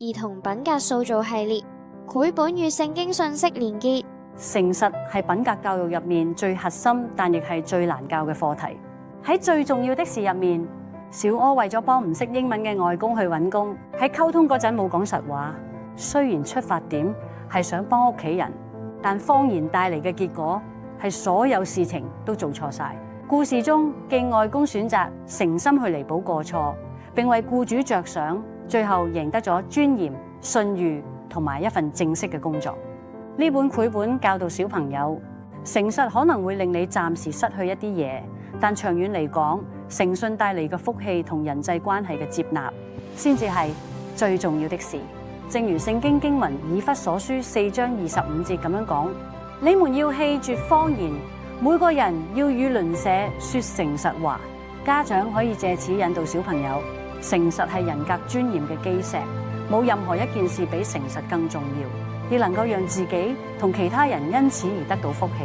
兒童品格塑造系列，繪本與聖經信息連結。誠實係品格教育入面最核心，但亦係最難教嘅課題。喺最重要的事入面，小柯為咗幫唔識英文嘅外公去揾工，喺溝通嗰陣冇講實話。雖然出發點係想幫屋企人，但謊言帶嚟嘅結果係所有事情都做錯晒。故事中嘅外公選擇誠心去彌補過錯，並為僱主着想，最後贏得咗尊嚴、信譽同埋一份正式嘅工作。呢本繪本教導小朋友，誠實可能會令你暫時失去一啲嘢，但長遠嚟講，誠信帶嚟嘅福氣同人際關係嘅接納，先至係最重要的事。正如聖經經文以弗所書4章25節咁樣講：你們要棄絕謊言，每個人要與鄰舍說誠實話。家長可以借此引導小朋友，誠實係人格尊嚴嘅基石，冇任何一件事比誠實更重要。亦能夠讓自己同其他人因此而得到福氣。